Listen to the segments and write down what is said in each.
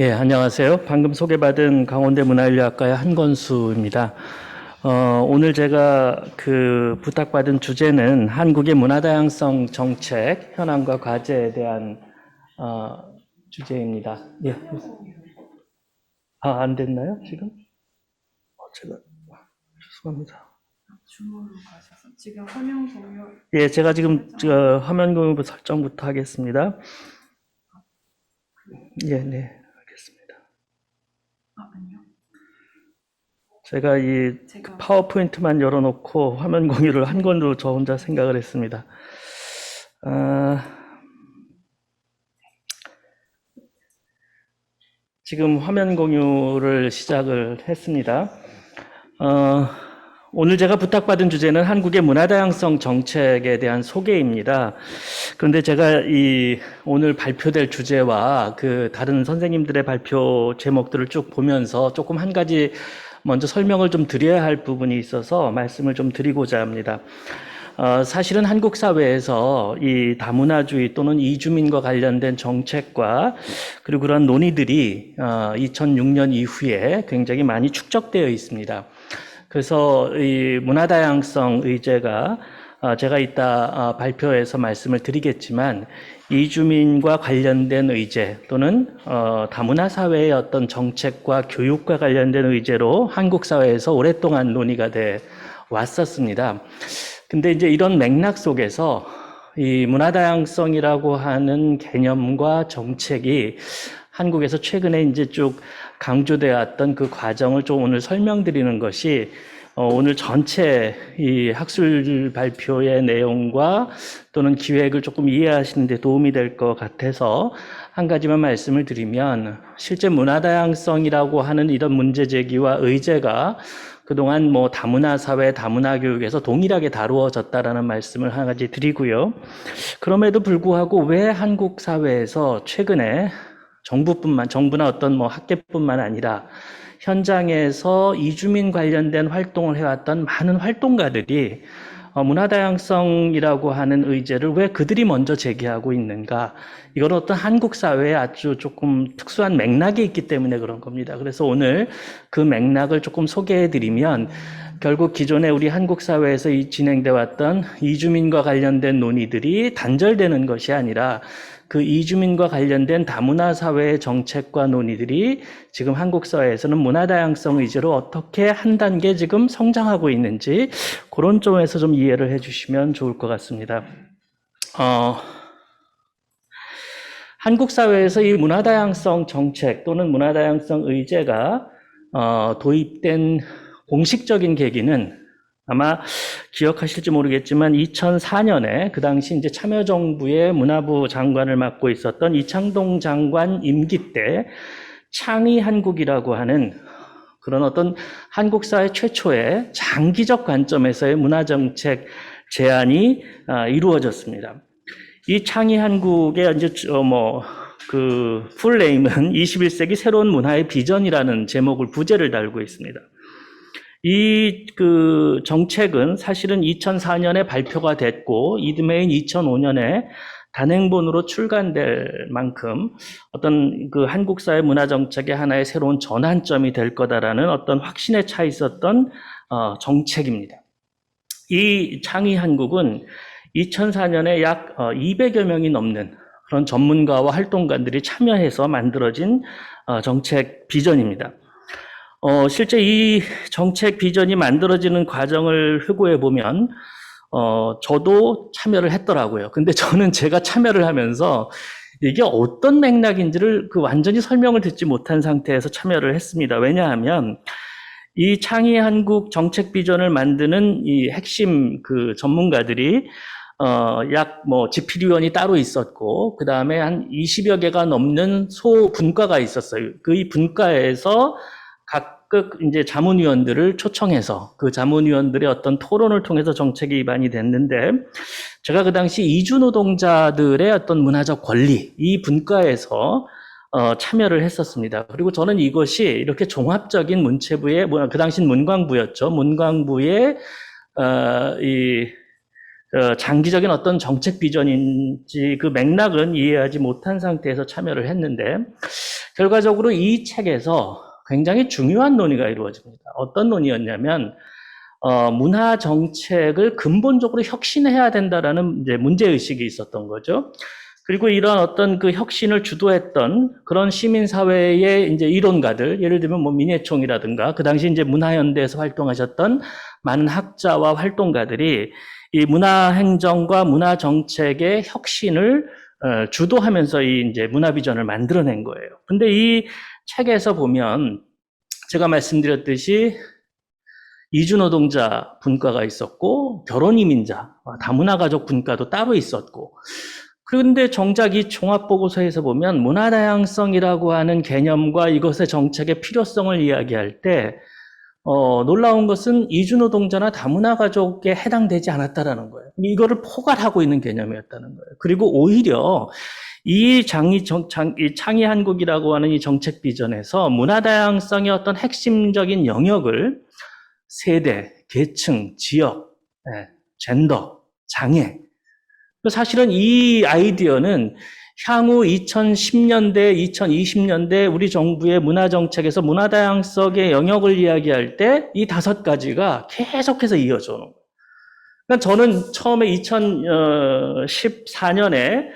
예, 안녕하세요. 방금 소개받은 강원대 문화인류학과의 한건수입니다. 오늘 제가 부탁받은 주제는 한국의 문화다양성 정책, 현황과 과제에 대한 주제입니다. 예. 안 됐나요, 지금? 제가, 죄송합니다. 줌으로 가셔서 지금 화면 공유. 예, 제가 지금 화면 공유 설정부터 하겠습니다. 예, 네, 알겠습니다. 아니요. 제가 파워포인트만 열어놓고 화면 공유를 한 건으로 저 혼자 생각을 했습니다. 지금 화면 공유를 시작을 했습니다. 오늘 제가 부탁받은 주제는 한국의 문화다양성 정책에 대한 소개입니다. 그런데 제가 오늘 발표될 주제와 다른 선생님들의 발표 제목들을 쭉 보면서 조금 한 가지 먼저 설명을 좀 드려야 할 부분이 있어서 말씀을 좀 드리고자 합니다. 사실은 한국 사회에서 이 다문화주의 또는 이주민과 관련된 정책과 그리고 그런 논의들이 2006년 이후에 굉장히 많이 축적되어 있습니다. 그래서 이 문화다양성 의제가 제가 이따 발표에서 말씀을 드리겠지만 이주민과 관련된 의제 또는 다문화 사회의 어떤 정책과 교육과 관련된 의제로 한국 사회에서 오랫동안 논의가 돼 왔었습니다. 근데 이제 이런 맥락 속에서 이 문화다양성이라고 하는 개념과 정책이 한국에서 최근에 이제 쭉 강조되어 왔던 그 과정을 좀 오늘 설명드리는 것이 오늘 전체 이 학술 발표의 내용과 또는 기획을 조금 이해하시는 데 도움이 될 것 같아서 한 가지만 말씀을 드리면 실제 문화다양성이라고 하는 이런 문제 제기와 의제가 그동안 다문화 사회, 다문화 교육에서 동일하게 다루어졌다라는 말씀을 한 가지 드리고요. 그럼에도 불구하고 왜 한국 사회에서 최근에 정부나 어떤 학계뿐만 아니라 현장에서 이주민 관련된 활동을 해왔던 많은 활동가들이 문화다양성이라고 하는 의제를 왜 그들이 먼저 제기하고 있는가? 이건 어떤 한국 사회에 아주 조금 특수한 맥락이 있기 때문에 그런 겁니다. 그래서 오늘 그 맥락을 조금 소개해드리면 결국 기존에 우리 한국 사회에서 진행돼 왔던 이주민과 관련된 논의들이 단절되는 것이 아니라 그 이주민과 관련된 다문화 사회의 정책과 논의들이 지금 한국 사회에서는 문화다양성 의제로 어떻게 한 단계 지금 성장하고 있는지 그런 점에서 좀 이해를 해주시면 좋을 것 같습니다. 한국 사회에서 이 문화다양성 정책 또는 문화다양성 의제가 도입된 공식적인 계기는 아마 기억하실지 모르겠지만 2004년에 그 당시 이제 참여정부의 문화부 장관을 맡고 있었던 이창동 장관 임기 때 창의한국이라고 하는 그런 어떤 한국 사회 최초의 장기적 관점에서의 문화정책 제안이 이루어졌습니다. 이 창의한국의 이제 풀네임은 21세기 새로운 문화의 비전이라는 제목을 부제를 달고 있습니다. 이 정책은 사실은 2004년에 발표가 됐고 이듬해인 2005년에 단행본으로 출간될 만큼 어떤 한국 사회 문화 정책의 하나의 새로운 전환점이 될 거다라는 어떤 확신에 차 있었던 정책입니다. 이 창의한국은 2004년에 약 200여 명이 넘는 그런 전문가와 활동가들이 참여해서 만들어진 정책 비전입니다. 실제 이 정책 비전이 만들어지는 과정을 회고해 보면 저도 참여를 했더라고요. 근데 저는 제가 참여를 하면서 이게 어떤 맥락인지를 완전히 설명을 듣지 못한 상태에서 참여를 했습니다. 왜냐하면 이 창의한국 정책 비전을 만드는 이 핵심 전문가들이 집필위원이 따로 있었고 그 다음에 한 20여 개가 넘는 소분과가 있었어요. 이 분과에서 각각 이제 자문위원들을 초청해서 그 자문위원들의 어떤 토론을 통해서 정책이 입안이 됐는데 제가 그 당시 이주노동자들의 어떤 문화적 권리 이 분과에서 참여를 했었습니다. 그리고 저는 이것이 이렇게 종합적인 문체부의 그 당시는 문광부였죠. 문광부의 장기적인 어떤 정책 비전인지 그 맥락은 이해하지 못한 상태에서 참여를 했는데 결과적으로 이 책에서 굉장히 중요한 논의가 이루어집니다. 어떤 논의였냐면 문화 정책을 근본적으로 혁신해야 된다라는 이제 문제의식이 있었던 거죠. 그리고 이런 어떤 그 혁신을 주도했던 그런 시민사회의 이제 이론가들, 예를 들면 뭐 민해총이라든가, 그 당시 이제 문화연대에서 활동하셨던 많은 학자와 활동가들이 이 문화행정과 문화정책의 혁신을 주도하면서 이 이제 문화비전을 만들어낸 거예요. 근데 이 책에서 보면 제가 말씀드렸듯이 이주노동자 분과가 있었고 결혼이민자, 다문화가족 분과도 따로 있었고, 그런데 정작 이 종합보고서에서 보면 문화다양성이라고 하는 개념과 이것의 정책의 필요성을 이야기할 때 놀라운 것은 이주노동자나 다문화가족에 해당되지 않았다라는 거예요. 이거를 포괄하고 있는 개념이었다는 거예요. 그리고 오히려 이 창의 한국이라고 하는 이 정책 비전에서 문화다양성의 어떤 핵심적인 영역을 세대, 계층, 지역, 젠더, 장애, 사실은 이 아이디어는 향후 2010년대, 2020년대 우리 정부의 문화정책에서 문화다양성의 영역을 이야기할 때 이 5가지가 계속해서 이어져 오는 거예요. 그러니까 저는 처음에 2014년에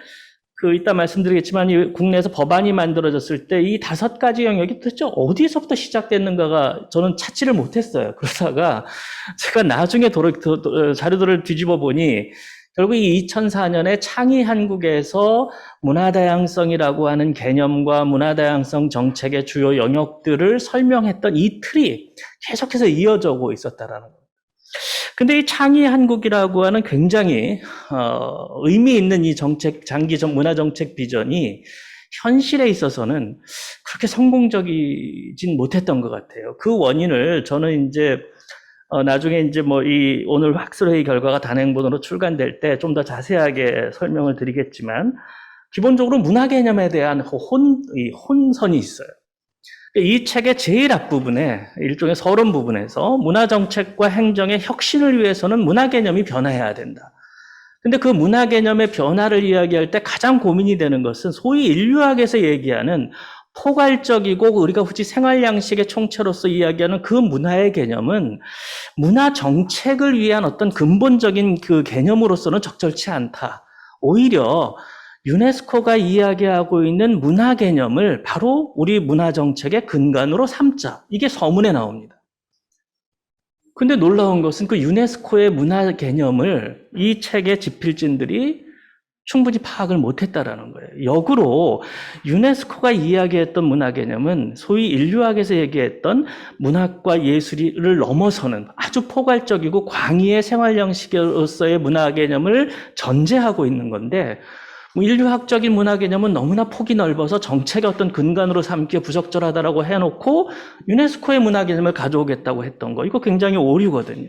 이따 말씀드리겠지만 국내에서 법안이 만들어졌을 때 이 5가지 영역이 도대체 어디서부터 시작됐는가가 저는 찾지를 못했어요. 그러다가 제가 나중에 자료들을 뒤집어 보니 결국 이 2004년에 창의 한국에서 문화다양성이라고 하는 개념과 문화다양성 정책의 주요 영역들을 설명했던 이 틀이 계속해서 이어져 오고 있었다라는 거예요. 근데 이 창의 한국이라고 하는 굉장히 의미 있는 이 장기 문화정책 비전이 현실에 있어서는 그렇게 성공적이진 못했던 것 같아요. 그 원인을 저는 이제 나중에 이제 오늘 학술회의 결과가 단행본으로 출간될 때 좀 더 자세하게 설명을 드리겠지만, 기본적으로 문화 개념에 대한 혼선이 있어요. 이 책의 제일 앞부분에, 일종의 서론 부분에서 문화 정책과 행정의 혁신을 위해서는 문화 개념이 변화해야 된다. 근데 그 문화 개념의 변화를 이야기할 때 가장 고민이 되는 것은 소위 인류학에서 얘기하는 포괄적이고 우리가 굳이 생활 양식의 총체로서 이야기하는 그 문화의 개념은 문화 정책을 위한 어떤 근본적인 그 개념으로서는 적절치 않다. 오히려 유네스코가 이야기하고 있는 문화 개념을 바로 우리 문화 정책의 근간으로 삼자. 이게 서문에 나옵니다. 근데 놀라운 것은 그 유네스코의 문화 개념을 이 책의 집필진들이 충분히 파악을 못했다라는 거예요. 역으로 유네스코가 이야기했던 문화 개념은 소위 인류학에서 얘기했던 문학과 예술을 넘어서는 아주 포괄적이고 광의의 생활 형식으로서의 문화 개념을 전제하고 있는 건데, 인류학적인 문화 개념은 너무나 폭이 넓어서 정책의 어떤 근간으로 삼기에 부적절하다라고 해놓고 유네스코의 문화 개념을 가져오겠다고 했던 거, 이거 굉장히 오류거든요.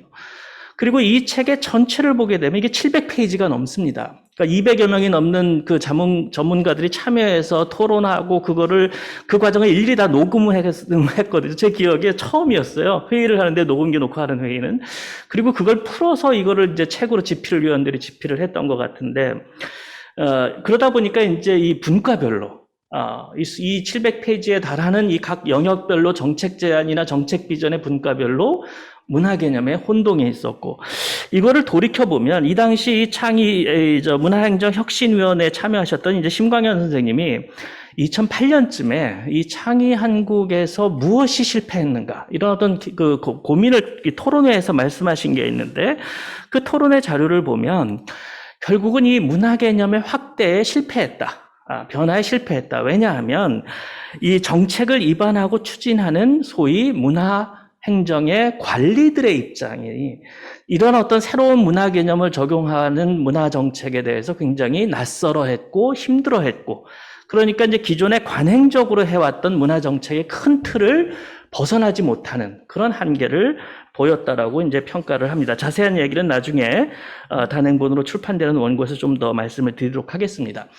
그리고 이 책의 전체를 보게 되면 이게 700페이지가 넘습니다. 그러니까 200여 명이 넘는 그 전문가들이 참여해서 토론하고 그 과정을 일일이 다 녹음을 했거든요. 제 기억에 처음이었어요. 회의를 하는데 녹음기 놓고 하는 회의는. 그리고 그걸 풀어서 이거를 이제 책으로 집필위원들이 집필을 했던 것 같은데, 그러다 보니까 이제 이 분과별로, 이 700페이지에 달하는 이 각 영역별로 정책 제안이나 정책 비전의 분과별로 문화 개념에 혼동이 있었고, 이거를 돌이켜보면 이 당시 이 문화행정혁신위원회에 참여하셨던 이제 심광현 선생님이 2008년쯤에 이 창의 한국에서 무엇이 실패했는가, 이런 어떤 그 고민을 토론회에서 말씀하신 게 있는데, 그 토론회 자료를 보면 결국은 이 문화 개념의 확대에 실패했다. 변화에 실패했다. 왜냐하면 이 정책을 입안하고 추진하는 소위 문화 행정의 관리들의 입장이 이런 어떤 새로운 문화 개념을 적용하는 문화 정책에 대해서 굉장히 낯설어했고 힘들어했고, 그러니까 이제 기존에 관행적으로 해왔던 문화 정책의 큰 틀을 벗어나지 못하는 그런 한계를 보였다라고 이제 평가를 합니다. 자세한 얘기는 나중에 단행본으로 출판되는 원고에서 좀 더 말씀을 드리도록 하겠습니다.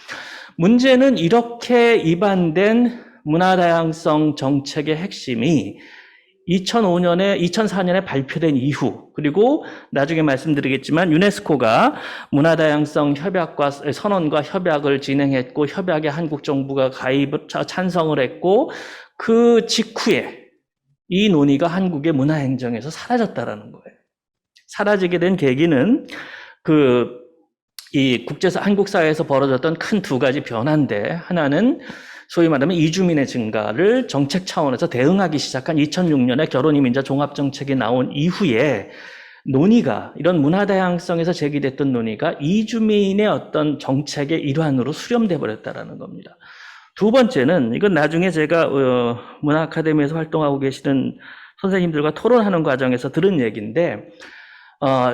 문제는 이렇게 입안된 문화 다양성 정책의 핵심이 2004년에 발표된 이후, 그리고 나중에 말씀드리겠지만 유네스코가 문화다양성 협약과 선언과 협약을 진행했고 협약에 한국 정부가 찬성을 했고 그 직후에 이 논의가 한국의 문화행정에서 사라졌다라는 거예요. 사라지게 된 계기는 이 한국 사회에서 벌어졌던 큰 두 가지 변화인데, 하나는 소위 말하면 이주민의 증가를 정책 차원에서 대응하기 시작한 2006년에 결혼이민자 종합정책이 나온 이후에 이런 문화다양성에서 제기됐던 논의가 이주민의 어떤 정책의 일환으로 수렴돼 버렸다라는 겁니다. 두 번째는, 이건 나중에 제가 문화 아카데미에서 활동하고 계시는 선생님들과 토론하는 과정에서 들은 얘기인데,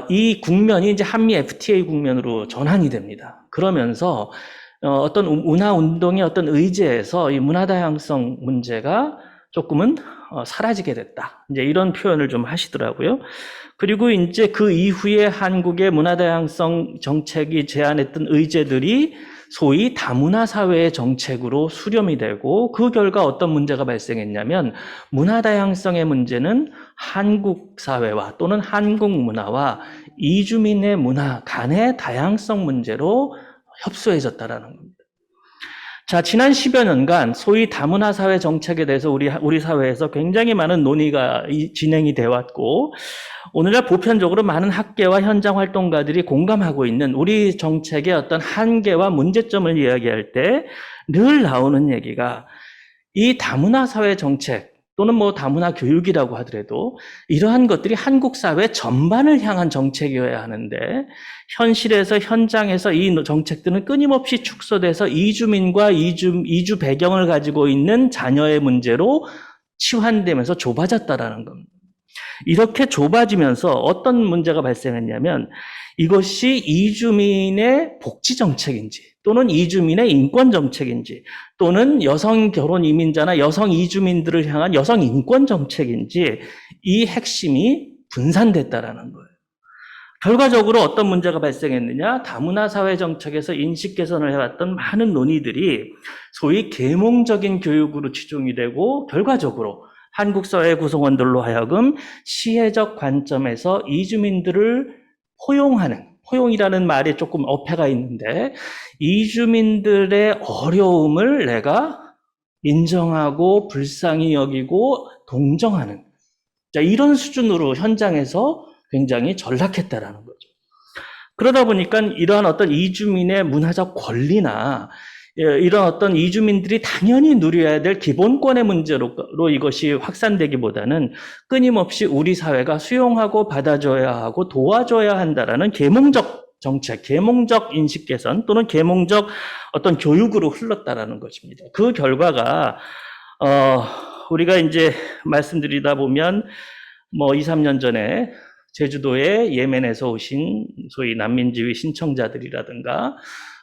이 국면이 이제 한미 FTA 국면으로 전환이 됩니다. 그러면서 어떤 문화 운동의 어떤 의제에서 이 문화 다양성 문제가 조금은 사라지게 됐다. 이제 이런 표현을 좀 하시더라고요. 그리고 이제 그 이후에 한국의 문화 다양성 정책이 제안했던 의제들이 소위 다문화 사회의 정책으로 수렴이 되고, 그 결과 어떤 문제가 발생했냐면 문화 다양성의 문제는 한국 사회와 또는 한국 문화와 이주민의 문화 간의 다양성 문제로 협소해졌다라는 겁니다. 자, 지난 10여 년간 소위 다문화 사회 정책에 대해서 우리 사회에서 굉장히 많은 논의가 진행이 되어 왔고, 오늘날 보편적으로 많은 학계와 현장 활동가들이 공감하고 있는 우리 정책의 어떤 한계와 문제점을 이야기할 때 늘 나오는 얘기가, 이 다문화 사회 정책 또는 뭐 다문화 교육이라고 하더라도 이러한 것들이 한국 사회 전반을 향한 정책이어야 하는데, 현실에서 현장에서 이 정책들은 끊임없이 축소돼서 이주민과 이주 배경을 가지고 있는 자녀의 문제로 치환되면서 좁아졌다라는 겁니다. 이렇게 좁아지면서 어떤 문제가 발생했냐면, 이것이 이주민의 복지 정책인지 또는 이주민의 인권 정책인지 또는 여성 결혼 이민자나 여성 이주민들을 향한 여성 인권 정책인지 이 핵심이 분산됐다라는 거예요. 결과적으로 어떤 문제가 발생했느냐? 다문화 사회 정책에서 인식 개선을 해왔던 많은 논의들이 소위 계몽적인 교육으로 치중이 되고, 결과적으로 한국 사회 구성원들로 하여금 시혜적 관점에서 이주민들을 포용이라는 말에 조금 어폐가 있는데, 이주민들의 어려움을 내가 인정하고 불쌍히 여기고 동정하는, 이런 수준으로 현장에서 굉장히 전락했다라는 거죠. 그러다 보니까 이러한 어떤 이주민의 문화적 권리나 이런 어떤 이주민들이 당연히 누려야 될 기본권의 문제로 이것이 확산되기보다는 끊임없이 우리 사회가 수용하고 받아줘야 하고 도와줘야 한다라는 계몽적 정책, 계몽적 인식 개선 또는 계몽적 어떤 교육으로 흘렀다라는 것입니다. 그 결과가 우리가 이제 말씀드리다 보면 뭐 2, 3년 전에 제주도에 예멘에서 오신 소위 난민지위 신청자들이라든가,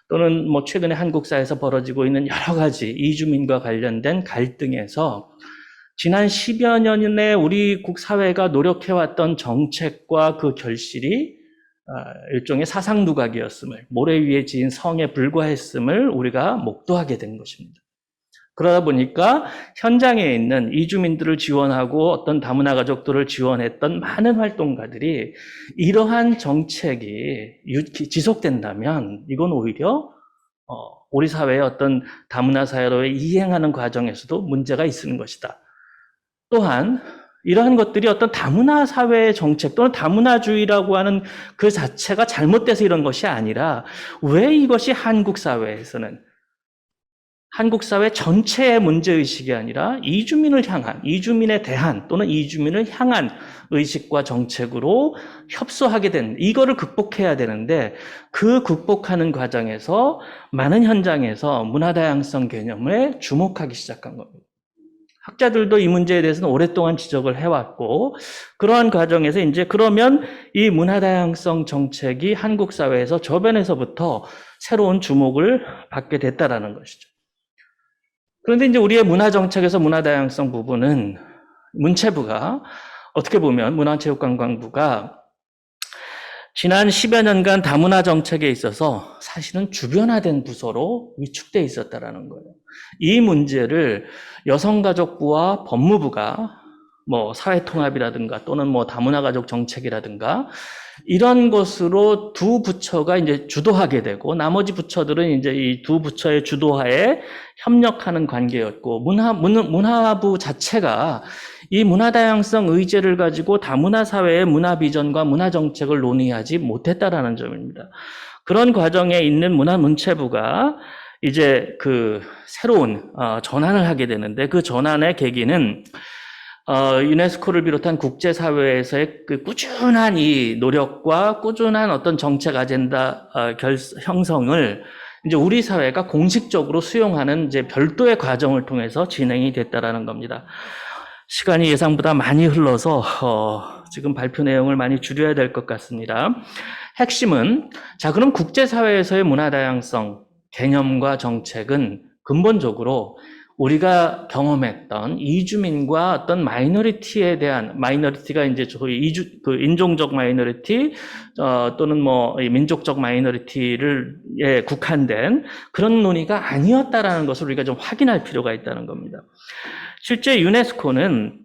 또는 뭐 최근에 한국사에서 벌어지고 있는 여러 가지 이주민과 관련된 갈등에서 지난 10여 년에 우리 국사회가 노력해왔던 정책과 그 결실이 일종의 사상 누각이었음을, 모래 위에 지은 성에 불과했음을 우리가 목도하게 된 것입니다. 그러다 보니까 현장에 있는 이주민들을 지원하고 어떤 다문화 가족들을 지원했던 많은 활동가들이 이러한 정책이 지속된다면 이건 오히려 우리 사회의 어떤 다문화 사회로의 이행하는 과정에서도 문제가 있는 것이다. 또한 이러한 것들이 어떤 다문화 사회의 정책 또는 다문화주의라고 하는 그 자체가 잘못돼서 이런 것이 아니라, 왜 이것이 한국 사회에서는 한국 사회 전체의 문제의식이 아니라 이주민에 대한 또는 이주민을 향한 의식과 정책으로 협소하게 된, 이거를 극복해야 되는데, 그 극복하는 과정에서 많은 현장에서 문화다양성 개념에 주목하기 시작한 겁니다. 학자들도 이 문제에 대해서는 오랫동안 지적을 해왔고, 그러한 과정에서 이제 그러면 이 문화다양성 정책이 한국 사회에서 저변에서부터 새로운 주목을 받게 됐다라는 것이죠. 그런데 이제 우리의 문화정책에서 문화다양성 부분은 문체부가, 어떻게 보면 문화체육관광부가 지난 10여 년간 다문화 정책에 있어서 사실은 주변화된 부서로 위축되어 있었다라는 거예요. 이 문제를 여성가족부와 법무부가 뭐 사회통합이라든가 또는 뭐 다문화가족 정책이라든가 이런 것으로 두 부처가 이제 주도하게 되고 나머지 부처들은 이제 이 두 부처의 주도하에 협력하는 관계였고 문화부 자체가 이 문화다양성 의제를 가지고 다문화 사회의 문화 비전과 문화 정책을 논의하지 못했다라는 점입니다. 그런 과정에 있는 문화문체부가 이제 그 새로운 전환을 하게 되는데 그 전환의 계기는 유네스코를 비롯한 국제사회에서의 그 꾸준한 이 노력과 꾸준한 어떤 정책 아젠다 형성을 이제 우리 사회가 공식적으로 수용하는 이제 별도의 과정을 통해서 진행이 됐다라는 겁니다. 시간이 예상보다 많이 흘러서 지금 발표 내용을 많이 줄여야 될 것 같습니다. 핵심은 자 그럼 국제사회에서의 문화다양성 개념과 정책은 근본적으로 우리가 경험했던 이주민과 어떤 마이너리티에 대한 마이너리티가 이제 저희 인종적 마이너리티 또는 뭐 민족적 마이너리티를 국한된 그런 논의가 아니었다라는 것을 우리가 좀 확인할 필요가 있다는 겁니다. 실제 유네스코는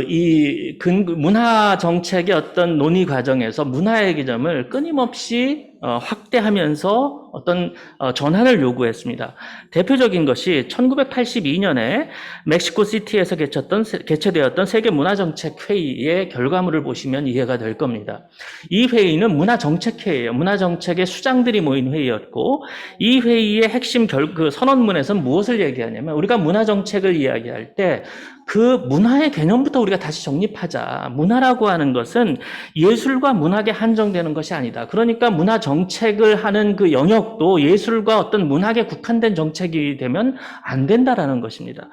이 문화 정책의 어떤 논의 과정에서 문화의 개념을 끊임없이 확대하면서 어떤 전환을 요구했습니다. 대표적인 것이 1982년에 멕시코 시티에서 개최되었던 세계 문화정책 회의의 결과물을 보시면 이해가 될 겁니다. 이 회의는 문화정책회의예요. 문화정책의 수장들이 모인 회의였고 이 회의의 핵심 선언문에서는 무엇을 얘기하냐면 우리가 문화정책을 이야기할 때 그 문화의 개념부터 우리가 다시 정립하자. 문화라고 하는 것은 예술과 문학에 한정되는 것이 아니다. 그러니까 문화 정책을 하는 그 영역도 예술과 어떤 문학에 국한된 정책이 되면 안 된다라는 것입니다.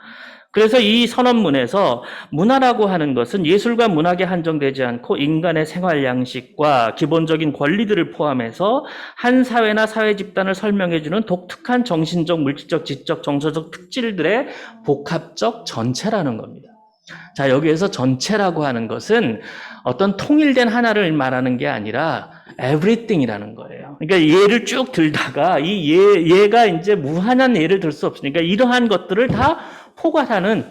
그래서 이 선언문에서 문화라고 하는 것은 예술과 문학에 한정되지 않고 인간의 생활 양식과 기본적인 권리들을 포함해서 한 사회나 사회 집단을 설명해주는 독특한 정신적, 물질적, 지적, 정서적 특질들의 복합적 전체라는 겁니다. 자, 여기에서 전체라고 하는 것은 어떤 통일된 하나를 말하는 게 아니라 everything이라는 거예요. 그러니까 예를 쭉 들다가 얘가 이제 무한한 예를 들 수 없으니까 이러한 것들을 다 포괄하는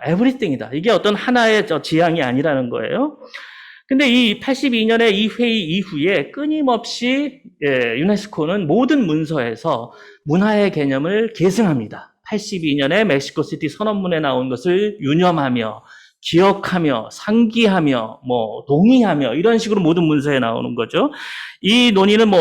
everything이다. 이게 어떤 하나의 지향이 아니라는 거예요. 근데 이 82년에 이 회의 이후에 끊임없이 유네스코는 모든 문서에서 문화의 개념을 계승합니다. 82년에 멕시코시티 선언문에 나온 것을 유념하며 기억하며 상기하며 뭐 동의하며 이런 식으로 모든 문서에 나오는 거죠. 이 논의는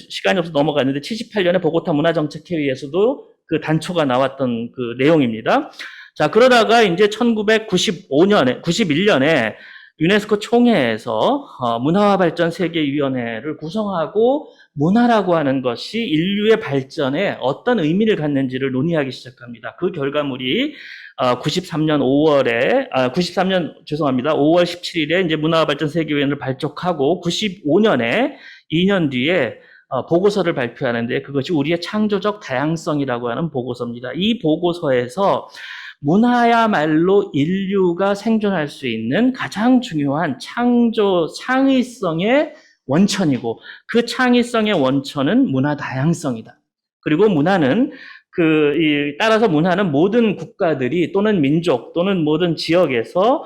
시간이 없어서 넘어갔는데 78년에 보고타 문화정책회의에서도 그 단초가 나왔던 그 내용입니다. 자, 그러다가 이제 91년에 유네스코 총회에서 문화와 발전 세계위원회를 구성하고 문화라고 하는 것이 인류의 발전에 어떤 의미를 갖는지를 논의하기 시작합니다. 그 결과물이 93년 5월 17일에 이제 문화와 발전 세계위원회를 발족하고 95년에 2년 뒤에 보고서를 발표하는데 그것이 우리의 창조적 다양성이라고 하는 보고서입니다. 이 보고서에서 문화야말로 인류가 생존할 수 있는 가장 중요한 창의성의 원천이고 그 창의성의 원천은 문화 다양성이다. 그리고 문화는 따라서 문화는 모든 국가들이 또는 민족 또는 모든 지역에서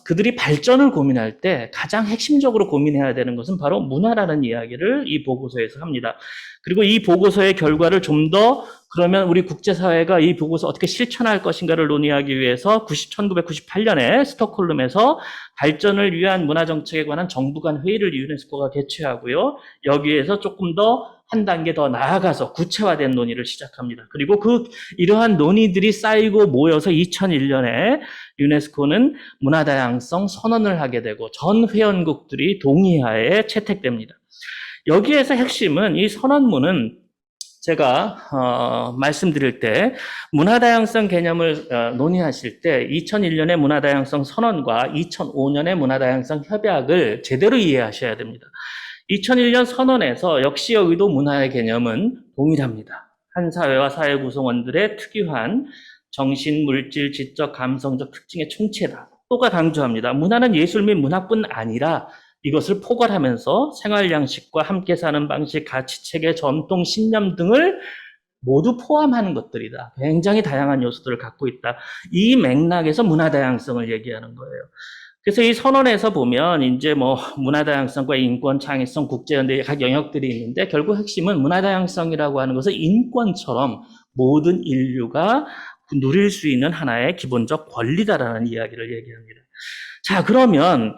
그들이 발전을 고민할 때 가장 핵심적으로 고민해야 되는 것은 바로 문화라는 이야기를 이 보고서에서 합니다. 그리고 이 보고서의 결과를 좀 더 그러면 우리 국제사회가 이 보고서 어떻게 실천할 것인가를 논의하기 위해서 1998년에 스톡홀름에서 발전을 위한 문화정책에 관한 정부 간 회의를 유네스코가 개최하고요. 여기에서 조금 더 한 단계 더 나아가서 구체화된 논의를 시작합니다. 그리고 이러한 논의들이 쌓이고 모여서 2001년에 유네스코는 문화다양성 선언을 하게 되고 전 회원국들이 동의하에 채택됩니다. 여기에서 핵심은 이 선언문은 제가 말씀드릴 때 문화다양성 개념을 논의하실 때 2001년의 문화다양성 선언과 2005년의 문화다양성 협약을 제대로 이해하셔야 됩니다. 2001년 선언에서 역시 여기도 문화의 개념은 동일합니다. 한 사회와 사회 구성원들의 특유한 정신, 물질, 지적, 감성적 특징의 총체다. 또가 강조합니다. 문화는 예술 및 문학뿐 아니라 이것을 포괄하면서 생활 양식과 함께 사는 방식, 가치, 체계, 전통, 신념 등을 모두 포함하는 것들이다. 굉장히 다양한 요소들을 갖고 있다. 이 맥락에서 문화 다양성을 얘기하는 거예요. 그래서 이 선언에서 보면 이제 뭐 문화 다양성과 인권, 창의성, 국제연대 각 영역들이 있는데 결국 핵심은 문화 다양성이라고 하는 것은 인권처럼 모든 인류가 누릴 수 있는 하나의 기본적 권리다라는 이야기를 얘기합니다. 자, 그러면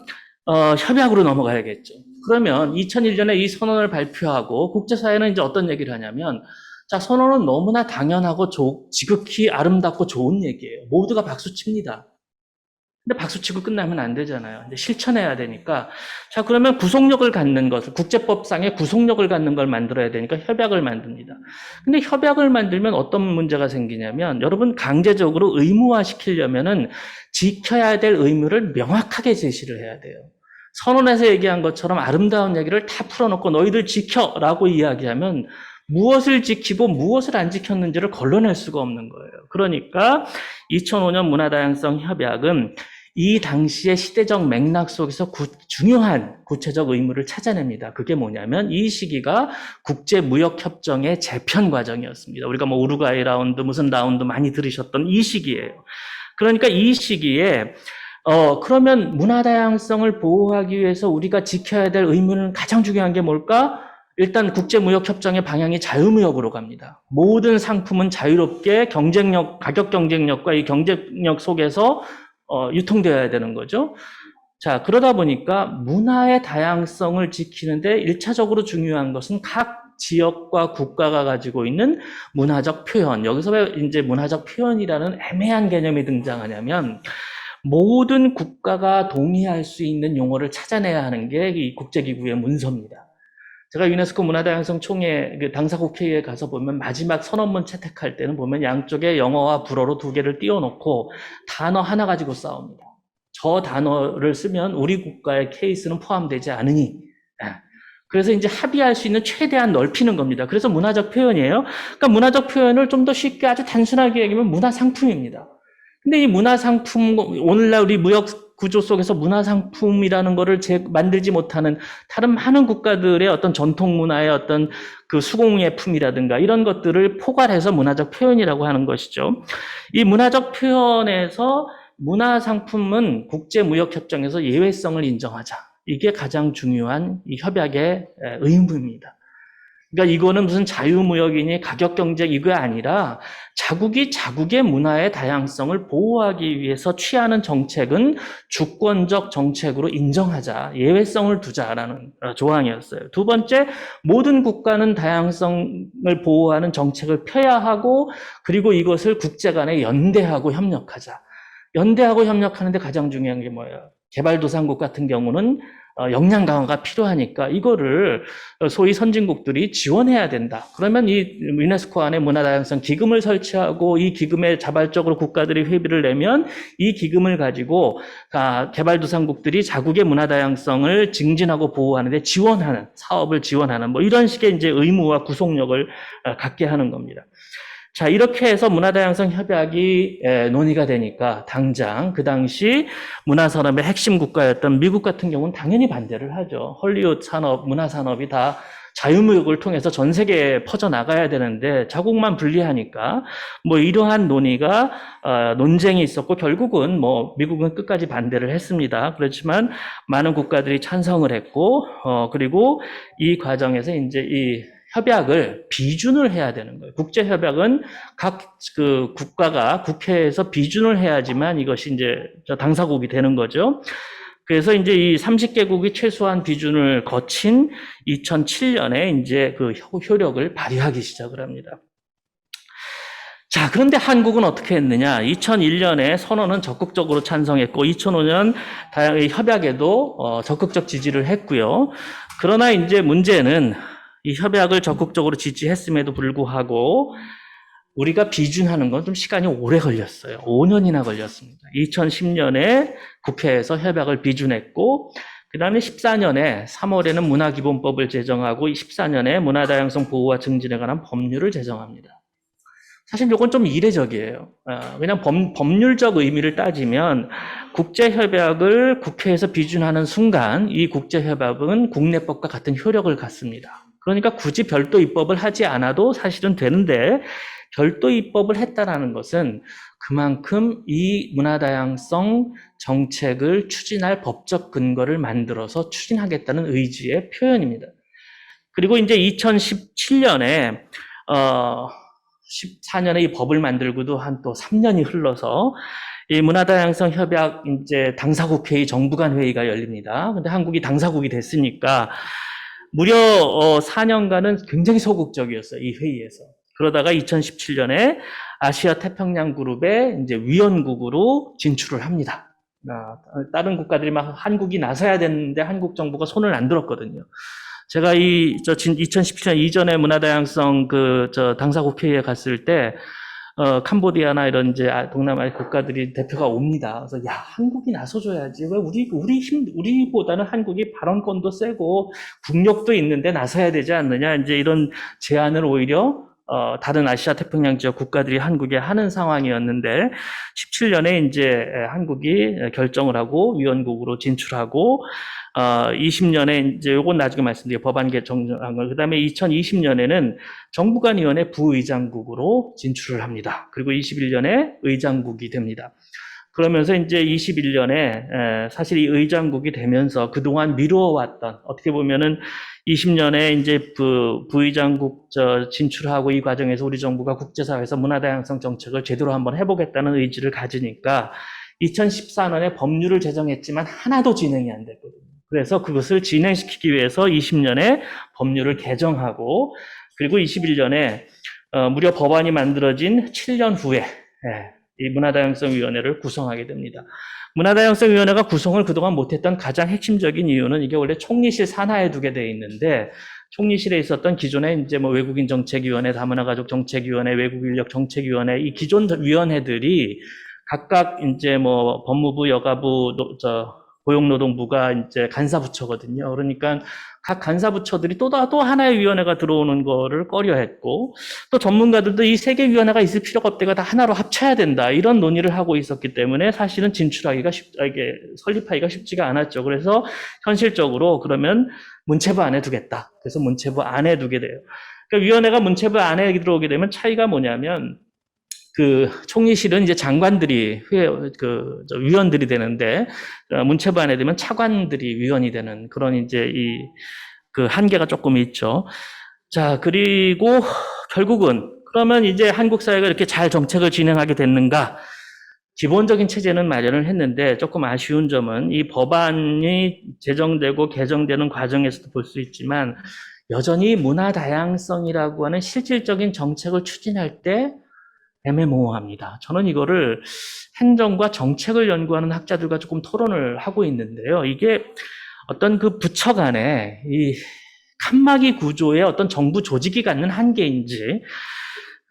협약으로 넘어가야겠죠. 그러면 2001년에 이 선언을 발표하고 국제사회는 이제 어떤 얘기를 하냐면, 자, 선언은 너무나 당연하고 지극히 아름답고 좋은 얘기예요. 모두가 박수 칩니다. 근데 박수 치고 끝나면 안 되잖아요. 이제 실천해야 되니까. 자, 그러면 구속력을 갖는 것을, 국제법상의 구속력을 갖는 걸 만들어야 되니까 협약을 만듭니다. 근데 협약을 만들면 어떤 문제가 생기냐면, 여러분, 강제적으로 의무화 시키려면은 지켜야 될 의무를 명확하게 제시를 해야 돼요. 선언에서 얘기한 것처럼 아름다운 얘기를 다 풀어놓고 너희들 지켜라고 이야기하면 무엇을 지키고 무엇을 안 지켰는지를 걸러낼 수가 없는 거예요. 그러니까 2005년 문화다양성 협약은 이 당시의 시대적 맥락 속에서 중요한 구체적 의무를 찾아냅니다. 그게 뭐냐면 이 시기가 국제무역협정의 재편 과정이었습니다. 우리가 뭐 우루과이 라운드 무슨 라운드 많이 들으셨던 이 시기예요. 그러니까 이 시기에 그러면 문화다양성을 보호하기 위해서 우리가 지켜야 될 의무는 가장 중요한 게 뭘까? 일단 국제무역협정의 방향이 자유무역으로 갑니다. 모든 상품은 자유롭게 경쟁력, 가격 경쟁력과 이 경쟁력 속에서 유통되어야 되는 거죠. 자, 그러다 보니까 문화의 다양성을 지키는데 1차적으로 중요한 것은 각 지역과 국가가 가지고 있는 문화적 표현. 여기서 왜 이제 문화적 표현이라는 애매한 개념이 등장하냐면 모든 국가가 동의할 수 있는 용어를 찾아내야 하는 게 이 국제기구의 문서입니다. 제가 유네스코 문화다양성 총회 그 당사국회의에 가서 보면 마지막 선언문 채택할 때는 보면 양쪽에 영어와 불어로 두 개를 띄워놓고 단어 하나 가지고 싸웁니다. 저 단어를 쓰면 우리 국가의 케이스는 포함되지 않으니. 그래서 이제 합의할 수 있는 최대한 넓히는 겁니다. 그래서 문화적 표현이에요. 그러니까 문화적 표현을 좀 더 쉽게 아주 단순하게 얘기하면 문화상품입니다. 근데 이 문화상품, 오늘날 우리 무역 구조 속에서 문화상품이라는 거를 만들지 못하는 다른 많은 국가들의 어떤 전통 문화의 어떤 그 수공예품이라든가 이런 것들을 포괄해서 문화적 표현이라고 하는 것이죠. 이 문화적 표현에서 문화상품은 국제무역협정에서 예외성을 인정하자. 이게 가장 중요한 이 협약의 의무입니다. 그러니까 이거는 무슨 자유무역이니 가격 경쟁 이거 아니라 자국이 자국의 문화의 다양성을 보호하기 위해서 취하는 정책은 주권적 정책으로 인정하자, 예외성을 두자라는 조항이었어요. 두 번째, 모든 국가는 다양성을 보호하는 정책을 펴야 하고 그리고 이것을 국제 간에 연대하고 협력하자. 연대하고 협력하는데 가장 중요한 게 뭐예요? 개발도상국 같은 경우는 역량 강화가 필요하니까 이거를 소위 선진국들이 지원해야 된다. 그러면 이 유네스코 안에 문화다양성 기금을 설치하고 이 기금에 자발적으로 국가들이 회비를 내면 이 기금을 가지고 개발도상국들이 자국의 문화다양성을 증진하고 보호하는데 지원하는 사업을 지원하는 뭐 이런 식의 이제 의무와 구속력을 갖게 하는 겁니다. 자, 이렇게 해서 문화다양성 협약이 논의가 되니까 당장 그 당시 문화산업의 핵심 국가였던 미국 같은 경우는 당연히 반대를 하죠. 헐리우드 산업, 문화산업이 다 자유무역을 통해서 전 세계에 퍼져나가야 되는데 자국만 불리하니까 뭐 이러한 논의가 논쟁이 있었고 결국은 뭐 미국은 끝까지 반대를 했습니다. 그렇지만 많은 국가들이 찬성을 했고 그리고 이 과정에서 이제 이 협약을 비준을 해야 되는 거예요. 국제협약은 각 그 국가가 국회에서 비준을 해야지만 이것이 이제 당사국이 되는 거죠. 그래서 이제 이 30개국이 최소한 비준을 거친 2007년에 이제 그 효력을 발휘하기 시작을 합니다. 자, 그런데 한국은 어떻게 했느냐? 2001년에 선언은 적극적으로 찬성했고 2005년 다양한 협약에도 적극적 지지를 했고요. 그러나 이제 문제는 이 협약을 적극적으로 지지했음에도 불구하고 우리가 비준하는 건 좀 시간이 오래 걸렸어요. 5년이나 걸렸습니다. 2010년에 국회에서 협약을 비준했고 그 다음에 14년에 3월에는 문화기본법을 제정하고 14년에 문화다양성 보호와 증진에 관한 법률을 제정합니다. 사실 이건 좀 이례적이에요. 왜냐하면 법률적 의미를 따지면 국제협약을 국회에서 비준하는 순간 이 국제협약은 국내법과 같은 효력을 갖습니다. 그러니까 굳이 별도 입법을 하지 않아도 사실은 되는데 별도 입법을 했다라는 것은 그만큼 이 문화다양성 정책을 추진할 법적 근거를 만들어서 추진하겠다는 의지의 표현입니다. 그리고 이제 2017년에 14년에 이 법을 만들고도 한 또 3년이 흘러서 이 문화다양성 협약 이제 당사국 회의, 정부 간 회의가 열립니다. 근데 한국이 당사국이 됐으니까 무려 4년간은 굉장히 소극적이었어요, 이 회의에서. 그러다가 2017년에 아시아 태평양 그룹의 이제 위원국으로 진출을 합니다. 다른 국가들이 막 한국이 나서야 되는데 한국 정부가 손을 안 들었거든요. 제가 2017년 이전에 문화다양성 당사국 회의에 갔을 때, 캄보디아나 이런 이제 동남아 국가들이 대표가 옵니다. 그래서 야, 한국이 나서줘야지. 왜 우리보다는 한국이 발언권도 세고 국력도 있는데 나서야 되지 않느냐. 이제 이런 제안을 오히려 다른 아시아 태평양 지역 국가들이 한국에 하는 상황이었는데 17년에 이제 한국이 결정을 하고 위원국으로 진출하고 20년에 이제 요건 나중에 말씀드릴게요. 법안 개정한 걸. 그다음에 2020년에는 정부간위원회 부의장국으로 진출을 합니다. 그리고 21년에 의장국이 됩니다. 그러면서 이제 21년에 사실 이 의장국이 되면서 그동안 미루어왔던 어떻게 보면은 20년에 이제 부의장국 진출하고 이 과정에서 우리 정부가 국제사회에서 문화다양성 정책을 제대로 한번 해보겠다는 의지를 가지니까 2014년에 법률을 제정했지만 하나도 진행이 안 됐거든요. 그래서 그것을 진행시키기 위해서 20년에 법률을 개정하고 그리고 21년에 무려 법안이 만들어진 7년 후에 이 문화다양성위원회를 구성하게 됩니다. 문화다양성위원회가 구성을 그동안 못했던 가장 핵심적인 이유는 이게 원래 총리실 산하에 두게 돼 있는데 총리실에 있었던 기존의 이제 뭐 외국인 정책위원회, 다문화가족 정책위원회, 외국인력 정책위원회 이 기존 위원회들이 각각 이제 뭐 법무부, 여가부, 고용노동부가 이제 간사부처거든요. 그러니까 각 간사부처들이 또 하나의 위원회가 들어오는 거를 꺼려했고 또 전문가들도 이 세 개 위원회가 있을 필요가 없대가 다 하나로 합쳐야 된다 이런 논의를 하고 있었기 때문에 사실은 이게 설립하기가 쉽지가 않았죠. 그래서 현실적으로 그러면 문체부 안에 두겠다. 그래서 문체부 안에 두게 돼요. 그러니까 위원회가 문체부 안에 들어오게 되면 차이가 뭐냐면 총리실은 이제 장관들이 위원들이 되는데 문체부 안에 되면 차관들이 위원이 되는 그런 이제 한계가 조금 있죠. 자, 그리고 결국은 그러면 이제 한국 사회가 이렇게 잘 정책을 진행하게 됐는가? 기본적인 체제는 마련을 했는데 조금 아쉬운 점은 이 법안이 제정되고 개정되는 과정에서도 볼 수 있지만 여전히 문화 다양성이라고 하는 실질적인 정책을 추진할 때 애매모호합니다. 저는 이거를 행정과 정책을 연구하는 학자들과 조금 토론을 하고 있는데요. 이게 어떤 부처 간에 이 칸막이 구조의 어떤 정부 조직이 갖는 한계인지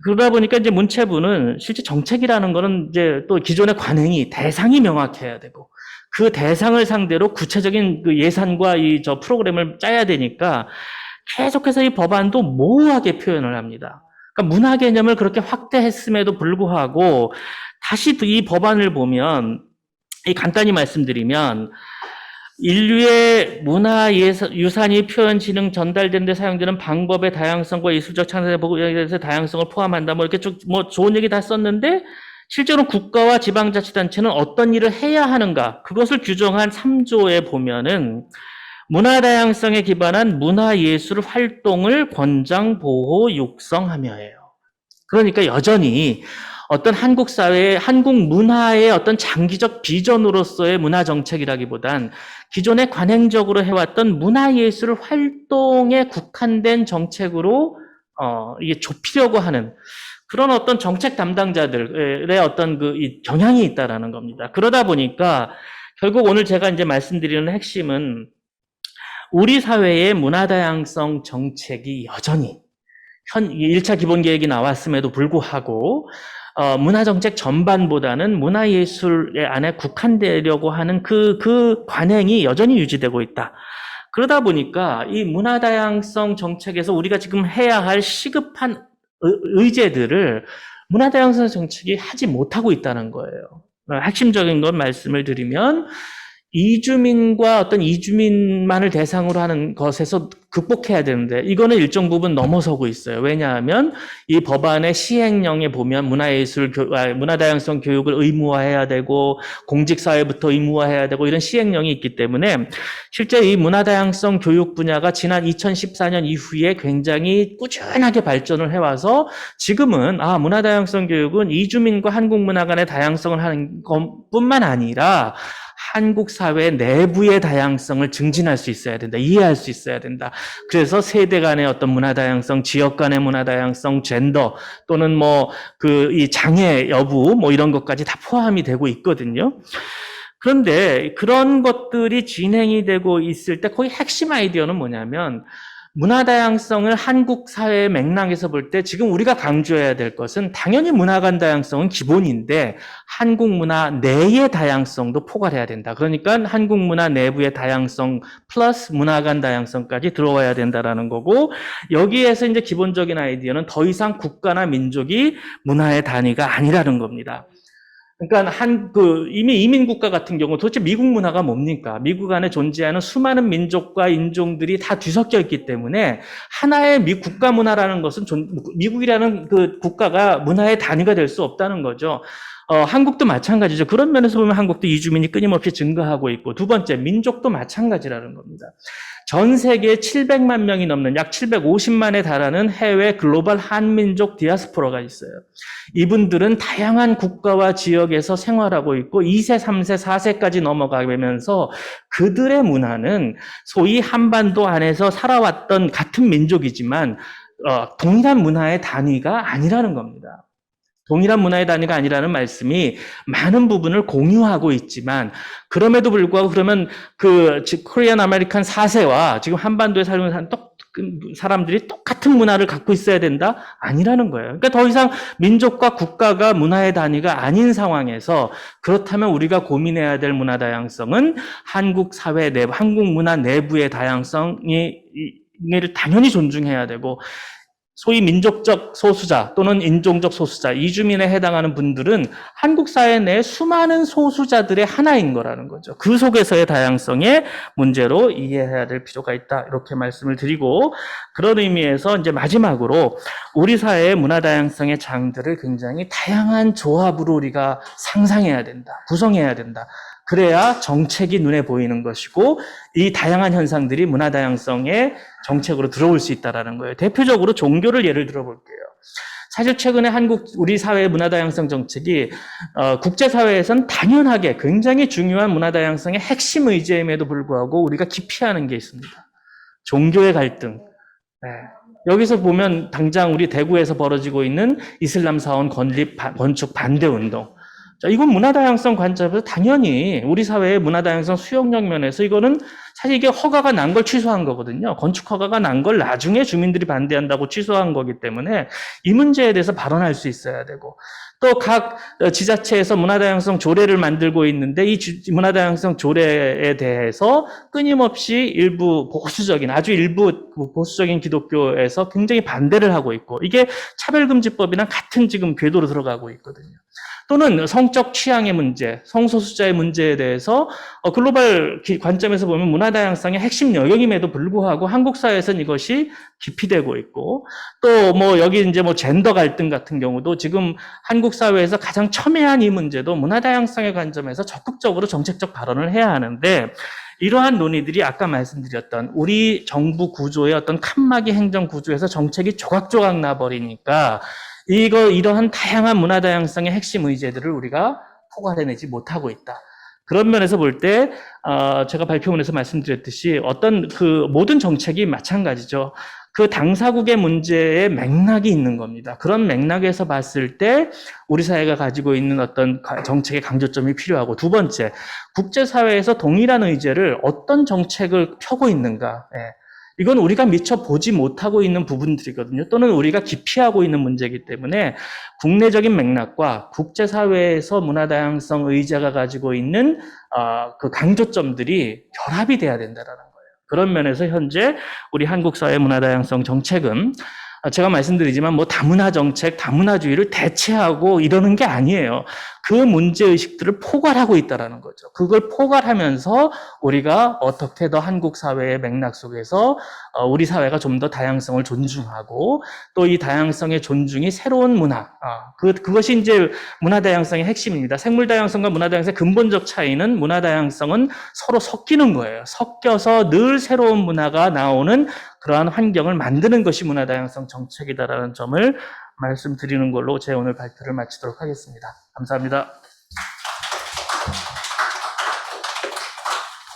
그러다 보니까 이제 문체부는 실제 정책이라는 거는 이제 또 기존의 관행이 대상이 명확해야 되고 그 대상을 상대로 구체적인 예산과 프로그램을 짜야 되니까 계속해서 이 법안도 모호하게 표현을 합니다. 그러니까 문화 개념을 그렇게 확대했음에도 불구하고 다시 이 법안을 보면 간단히 말씀드리면 인류의 문화 유산이 표현 지능 전달되는 데 사용되는 방법의 다양성과 예술적 창작의 보고에 대해서 다양성을 포함한다. 뭐 이렇게 쭉 좋은 얘기 다 썼는데 실제로 국가와 지방자치단체는 어떤 일을 해야 하는가? 그것을 규정한 3조에 보면은 문화 다양성에 기반한 문화예술 활동을 권장, 보호, 육성하며예요. 그러니까 여전히 어떤 한국 사회의 한국 문화의 어떤 장기적 비전으로서의 문화 정책이라기보단 기존에 관행적으로 해왔던 문화예술 활동에 국한된 정책으로 이게 좁히려고 하는 그런 어떤 정책 담당자들의 어떤 이 경향이 있다라는 겁니다. 그러다 보니까 결국 오늘 제가 이제 말씀드리는 핵심은 우리 사회의 문화다양성 정책이 여전히 1차 기본계획이 나왔음에도 불구하고 문화정책 전반보다는 문화예술 안에 국한되려고 하는 그 관행이 여전히 유지되고 있다. 그러다 보니까 이 문화다양성 정책에서 우리가 지금 해야 할 시급한 의제들을 문화다양성 정책이 하지 못하고 있다는 거예요. 핵심적인 건 말씀을 드리면 이주민과 어떤 이주민만을 대상으로 하는 것에서 극복해야 되는데 이거는 일정 부분 넘어서고 있어요. 왜냐하면 이 법안의 시행령에 보면 문화다양성 교육을 의무화해야 되고 공직사회부터 의무화해야 되고 이런 시행령이 있기 때문에 실제 이 문화다양성 교육 분야가 지난 2014년 이후에 굉장히 꾸준하게 발전을 해와서 지금은 문화다양성 교육은 이주민과 한국 문화 간의 다양성을 하는 것뿐만 아니라 한국 사회 내부의 다양성을 증진할 수 있어야 된다. 이해할 수 있어야 된다. 그래서 세대 간의 어떤 문화 다양성, 지역 간의 문화 다양성, 젠더 또는 이 장애 여부 이런 것까지 다 포함이 되고 있거든요. 그런데 그런 것들이 진행이 되고 있을 때 거기 핵심 아이디어는 뭐냐면 문화 다양성을 한국 사회의 맥락에서 볼 때 지금 우리가 강조해야 될 것은 당연히 문화 간 다양성은 기본인데 한국 문화 내의 다양성도 포괄해야 된다. 그러니까 한국 문화 내부의 다양성 플러스 문화 간 다양성까지 들어와야 된다라는 거고 여기에서 이제 기본적인 아이디어는 더 이상 국가나 민족이 문화의 단위가 아니라는 겁니다. 그러니까 이미 이민국가 같은 경우 도대체 미국 문화가 뭡니까? 미국 안에 존재하는 수많은 민족과 인종들이 다 뒤섞여 있기 때문에 하나의 국가 문화라는 것은 미국이라는 그 국가가 문화의 단위가 될 수 없다는 거죠. 한국도 마찬가지죠. 그런 면에서 보면 한국도 이주민이 끊임없이 증가하고 있고 두 번째 민족도 마찬가지라는 겁니다. 전 세계에 700만 명이 넘는 약 750만에 달하는 해외 글로벌 한민족 디아스포라가 있어요. 이분들은 다양한 국가와 지역에서 생활하고 있고 2세, 3세, 4세까지 넘어가면서 그들의 문화는 소위 한반도 안에서 살아왔던 같은 민족이지만 동일한 문화의 단위가 아니라는 겁니다. 동일한 문화의 단위가 아니라는 말씀이 많은 부분을 공유하고 있지만 그럼에도 불구하고 그러면 코리안 아메리칸 4세와 지금 한반도에 살는 사람들이 똑같은 문화를 갖고 있어야 된다? 아니라는 거예요. 그러니까 더 이상 민족과 국가가 문화의 단위가 아닌 상황에서 그렇다면 우리가 고민해야 될 문화 다양성은 한국 사회 내부, 한국 문화 내부의 다양성이 를 당연히 존중해야 되고 소위 민족적 소수자 또는 인종적 소수자, 이주민에 해당하는 분들은 한국 사회 내 수많은 소수자들의 하나인 거라는 거죠. 그 속에서의 다양성의 문제로 이해해야 될 필요가 있다. 이렇게 말씀을 드리고 그런 의미에서 이제 마지막으로 우리 사회의 문화 다양성의 장들을 굉장히 다양한 조합으로 우리가 상상해야 된다. 구성해야 된다. 그래야 정책이 눈에 보이는 것이고 이 다양한 현상들이 문화 다양성의 정책으로 들어올 수 있다는 거예요. 대표적으로 종교를 예를 들어볼게요. 사실 최근에 우리 사회의 문화 다양성 정책이 국제사회에선 당연하게 굉장히 중요한 문화 다양성의 핵심 의제임에도 불구하고 우리가 기피하는 게 있습니다. 종교의 갈등. 네. 여기서 보면 당장 우리 대구에서 벌어지고 있는 이슬람 사원 건축 반대 운동. 자, 이건 문화 다양성 관점에서 당연히 우리 사회의 문화 다양성 수용력 면에서 이거는 사실 이게 허가가 난 걸 취소한 거거든요. 건축 허가가 난 걸 나중에 주민들이 반대한다고 취소한 거기 때문에 이 문제에 대해서 발언할 수 있어야 되고 또 각 지자체에서 문화 다양성 조례를 만들고 있는데 이 문화 다양성 조례에 대해서 끊임없이 아주 일부 보수적인 기독교에서 굉장히 반대를 하고 있고 이게 차별금지법이랑 같은 지금 궤도로 들어가고 있거든요. 또는 성적 취향의 문제, 성소수자의 문제에 대해서 글로벌 관점에서 보면 문화 다양성의 핵심 영역임에도 불구하고 한국 사회에서는 이것이 기피되고 있고 또 여기 이제 젠더 갈등 같은 경우도 지금 한국 사회에서 가장 첨예한 이 문제도 문화 다양성의 관점에서 적극적으로 정책적 발언을 해야 하는데 이러한 논의들이 아까 말씀드렸던 우리 정부 구조의 어떤 칸막이 행정 구조에서 정책이 조각조각 나버리니까 이러한 다양한 문화 다양성의 핵심 의제들을 우리가 포괄해내지 못하고 있다. 그런 면에서 볼 때 제가 발표문에서 말씀드렸듯이 어떤 모든 정책이 마찬가지죠. 그 당사국의 문제에 맥락이 있는 겁니다. 그런 맥락에서 봤을 때 우리 사회가 가지고 있는 어떤 정책의 강조점이 필요하고 두 번째, 국제사회에서 동일한 의제를 어떤 정책을 펴고 있는가. 이건 우리가 미처 보지 못하고 있는 부분들이거든요. 또는 우리가 기피하고 있는 문제이기 때문에 국내적인 맥락과 국제사회에서 문화다양성 의제가 가지고 있는 그 강조점들이 결합이 돼야 된다는 거예요. 그런 면에서 현재 우리 한국 사회 문화다양성 정책은 제가 말씀드리지만 뭐 다문화 정책, 다문화주의를 대체하고 이러는 게 아니에요. 그 문제의식들을 포괄하고 있다는 거죠. 그걸 포괄하면서 우리가 어떻게 더 한국 사회의 맥락 속에서 우리 사회가 좀 더 다양성을 존중하고 또 이 다양성의 존중이 새로운 문화, 그것이 이제 문화 다양성의 핵심입니다. 생물 다양성과 문화 다양성의 근본적 차이는 문화 다양성은 서로 섞이는 거예요. 섞여서 늘 새로운 문화가 나오는 그러한 환경을 만드는 것이 문화 다양성 정책이다라는 점을 말씀드리는 걸로 제 오늘 발표를 마치도록 하겠습니다. 감사합니다.